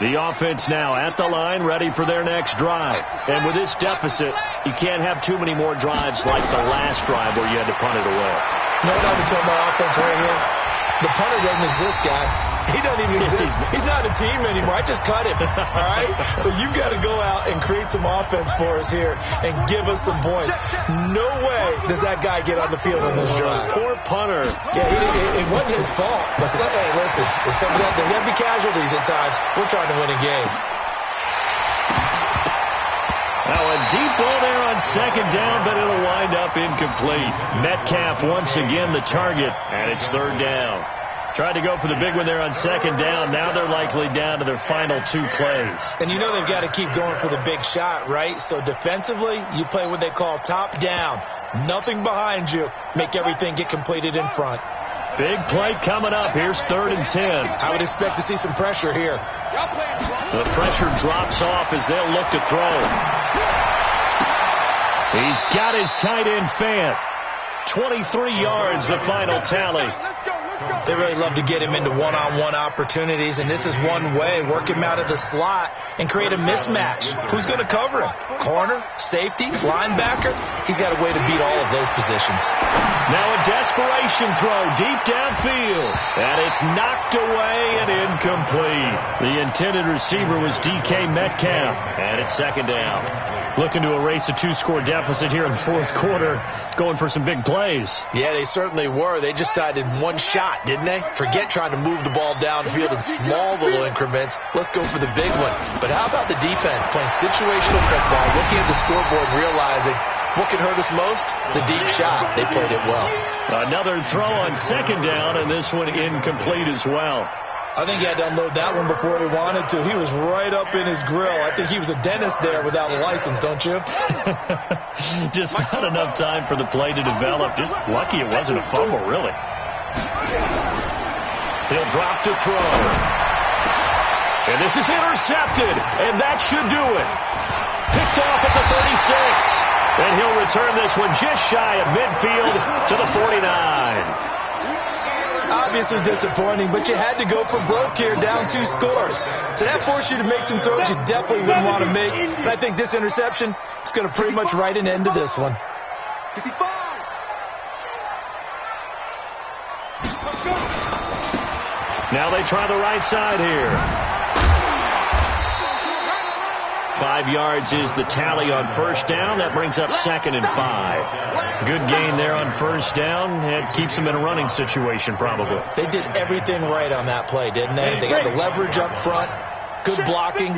The offense now at the line, ready for their next drive. And with this deficit, you can't have too many more drives like the last drive where you had to punt it away. No, we're talking about offense right here. The punter doesn't exist, guys. He doesn't even exist. He's not a team anymore. I just cut him. All right? So you've got to go out and create some offense for us here and give us some points. No way does that guy get on the field on this drive. Poor punter. Yeah, it wasn't his fault. But hey, listen, there's some of that. There got to be casualties at times. We're trying to win a game. Now a deep ball there on 2nd down, but it'll wind up incomplete. Metcalf once again the target, and it's 3rd down. Tried to go for the big one there on 2nd down. Now they're likely down to their final 2 plays. And you know they've got to keep going for the big shot, right? So defensively, you play what they call top down. Nothing behind you. Make everything get completed in front. Big play coming up. Here's 3rd and 10. I would expect to see some pressure here. The pressure drops off as they'll look to throw. He's got his tight end Fant. 23 yards, the final tally. They really love to get him into one-on-one opportunities, and this is one way. Work him out of the slot and create a mismatch. Who's going to cover him? Corner, safety, linebacker? He's got a way to beat all of those positions. Now a desperation throw deep downfield, and it's knocked away and incomplete. The intended receiver was DK Metcalf, and it's 2nd down. Looking to erase a 2-score deficit here in the 4th quarter, going for some big plays. Yeah, they certainly were. They just decided one shot, didn't they? Forget trying to move the ball downfield in small little increments. Let's go for the big one. But how about the defense playing situational football, looking at the scoreboard and realizing what could hurt us most? The deep shot. They played it well. Another throw on 2nd down, and this one incomplete as well. I think he had to unload that one before he wanted to. He was right up in his grill. I think he was a dentist there without a license, don't you? Just not enough time for the play to develop. Just lucky it wasn't a fumble, really. He'll drop to throw. And this is intercepted, and that should do it. Picked off at the 36. And he'll return this one just shy of midfield to the 49. Obviously disappointing, but you had to go for broke here, down 2 scores. So that forced you to make some throws you definitely wouldn't want to make. And I think this interception is going to pretty much write an end to this one. 55. Now they try the right side here. 5 yards is the tally on first down. That brings up 2nd and 5. Good gain there on first down. It keeps them in a running situation probably. They did everything right on that play, didn't they? They got the leverage up front. Good blocking.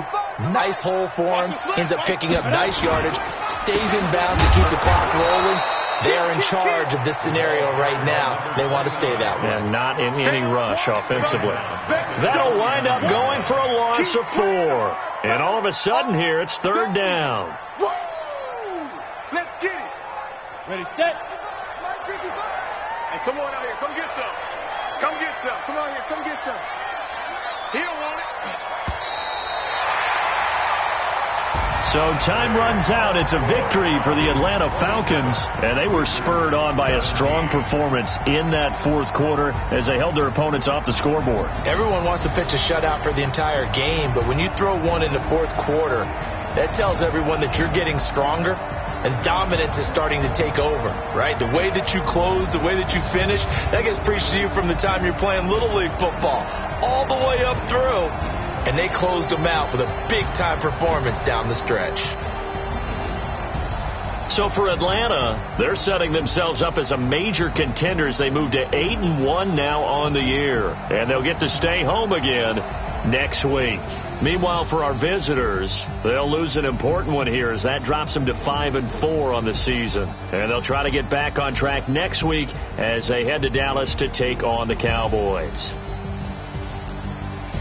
Nice hole for him. Ends up picking up nice yardage. Stays in bounds to keep the clock rolling. They are in charge of this scenario right now. They want to stay that way. And not in any rush offensively. That'll wind up going for a loss of 4. And all of a sudden here, it's 3rd down. Let's get it. Ready, set. Hey, come on out here. Come get some. Come get some. Come on here. Come get some. He don't want it. So time runs out. It's a victory for the Atlanta Falcons, and they were spurred on by a strong performance in that 4th quarter as they held their opponents off the scoreboard. Everyone wants to pitch a shutout for the entire game, but when you throw one in the 4th quarter, that tells everyone that you're getting stronger and dominance is starting to take over, right? The way that you close, the way that you finish, that gets preached to you from the time you're playing Little League football all the way up through. And they closed them out with a big-time performance down the stretch. So for Atlanta, they're setting themselves up as a major contender as they move to 8-1 now on the year. And they'll get to stay home again next week. Meanwhile, for our visitors, they'll lose an important one here as that drops them to 5-4 on the season. And they'll try to get back on track next week as they head to Dallas to take on the Cowboys.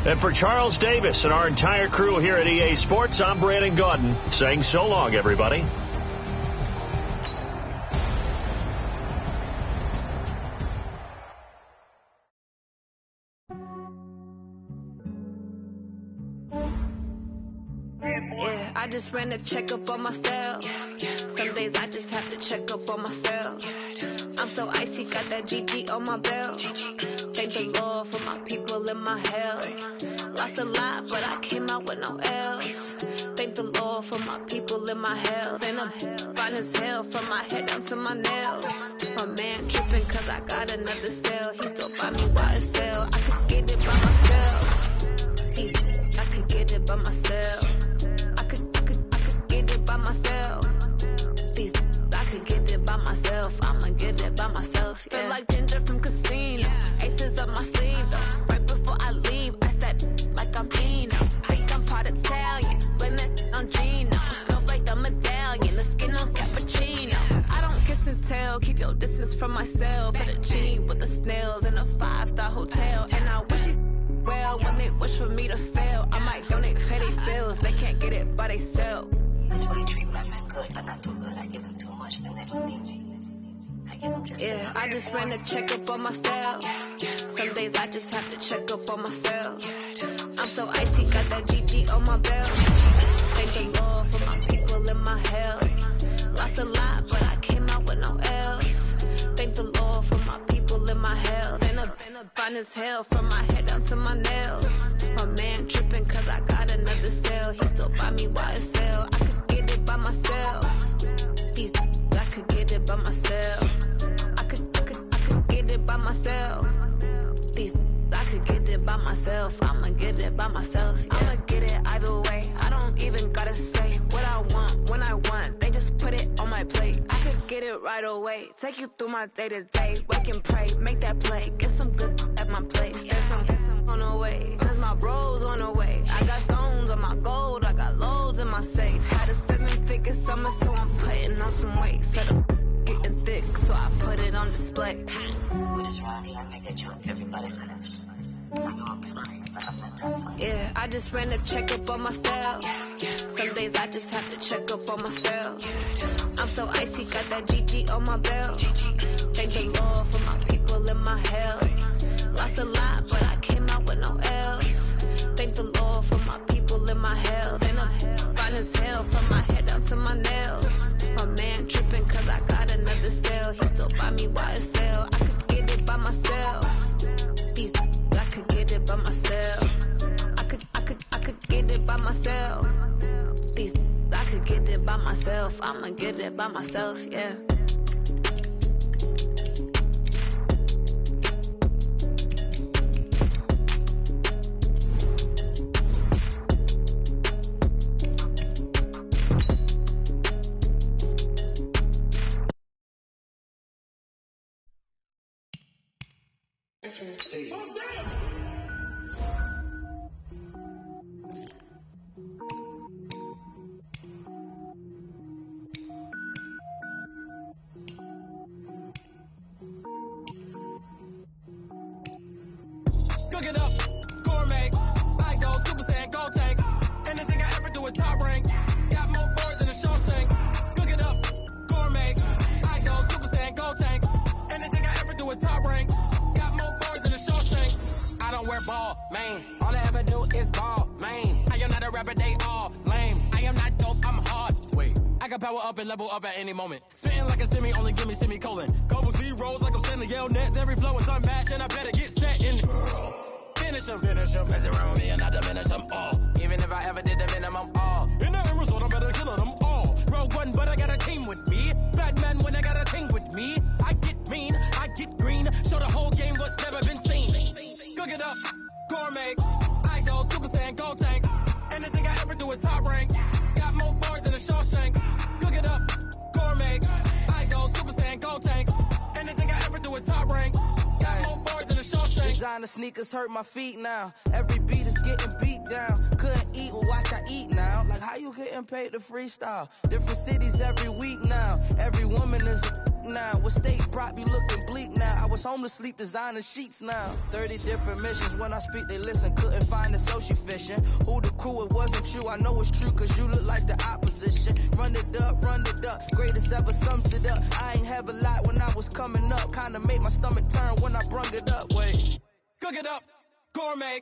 And for Charles Davis and our entire crew here at EA Sports, I'm Brandon Gaudin saying so long, everybody. Yeah, I just ran a checkup on myself. Some days I just have to check up on myself. I'm so icy, got that GG on my belt. Thank the Lord for my people in my health. Lost a lot, but I came out with no L's. Thank the Lord for my people in my health. And I'm fine as hell from my head down to my nails. My man tripping cause I got another cell. He still buy me YSL. I could get it by myself. I could get it by myself. I could get it by myself. I could get it by myself. I'ma get it by myself. Yeah. Feel like Ginger from Casino. Aces up my sleeve though. Right before I leave, I said like I'm Eno. Think I'm part Italian. Blame that on Gino. Smells like the medallion. The skin on cappuccino. I don't kiss and tell. Keep your distance from myself. Put a G with the snails in a 5-star hotel. And I wish he's well when they wish for me to fail. I might donate petty bills. They can't get it by themselves. That's why you treat women good, but not too good. I give them too much, then they don't need me. I give them just yeah, I just ran a checkup on myself. Some days I just have to check up on myself. I'm so icy, got that GG on my belt. Thank the Lord for my people in my health. Lost a lot, but I came out with no L's. Thank the Lord for my people in my health. And I'm fine as hell from my head down to my nails. My man tripping cause I got another cell. He still buy me YSL. I could get it by myself. I could get it by myself. I could get it by myself. I could get it by myself. I'ma get it by myself. Yeah. I'ma get it either way. I don't even gotta say what I want when I want. They just put it on my plate. I could get it right away. Take you through my day to day. Wake and pray, make that play. Get some good at my place. There's some on the way. Cause my bros on the way. I got stones on my gold. I got loads in my safe. Had a 7-figure summer, so I'm putting on some weight. Set up getting thick, so I put it on display. With this round here, I make a joke. Everybody laughs. I know I'm fine, but I'm not that fine. Yeah, I just ran a checkup on myself. Some days I just have to check up on myself. I'm so icy, got that GG on my belt. Thank the Lord for my people in my health. Lost a lot, but I came out with no L's. Thank the Lord for my people in my health. And I'm fine as hell from my head down to my nails. My man tripping cause I got another cell. He still buy me YSL. I could get it by myself. I could get it by myself. I could get it by myself. I could get it by myself. I'ma get it by myself, yeah. Hey. Cook it up, gourmet. I go Super Saiyan, gold tank. Anything I ever do is top rank. Got more boards than a Shawshank. Cook it up, gourmet. I go Super Saiyan, gold tank. Anything I ever do is top rank. Got more boards than a Shawshank. I don't wear ball, mains. All I ever do is ball, main. I am not a rapper, they all lame. I am not dope, I'm hard. Wait, I can power up and level up at any moment. Spitting like a semi, only give me semicolon. Couple zeros like I'm sending yell nets. Every flow is unmatched and I better get set in. Finish them, mess around with me and I diminish them all. Even if I ever did the minimum all. In the end result, I'm better killing them all. Rogue one, but I got a team with me. Batman when I got a team with me. I get mean, I get green. Show the whole game what's never been seen. Cook it up, gourmet. I go Super Saiyan, gold tank. Anything I ever do is top rank. Got more bars than a Shawshank. Cook it up, gourmet. I go Super Saiyan, gold tank. Anything I ever do is top rank. Got more bars than a Shawshank. Designer sneakers hurt my feet now. Every beat is getting beat down. Couldn't eat, well watch I eat now. Like how you getting paid to freestyle? Different cities every week now. Every woman is now. What state brought me looking bleak now? I was home to sleep designing sheets now. 30 different missions. When I speak they listen. Couldn't find it so she fishing. Who the crew, it wasn't you. I know it's true cause you look like the opposition. Run it up, greatest ever sums it up. I ain't have a lot when I was coming up. Kinda made my stomach turn when I brung it up. Wait. Cook it up, gourmet.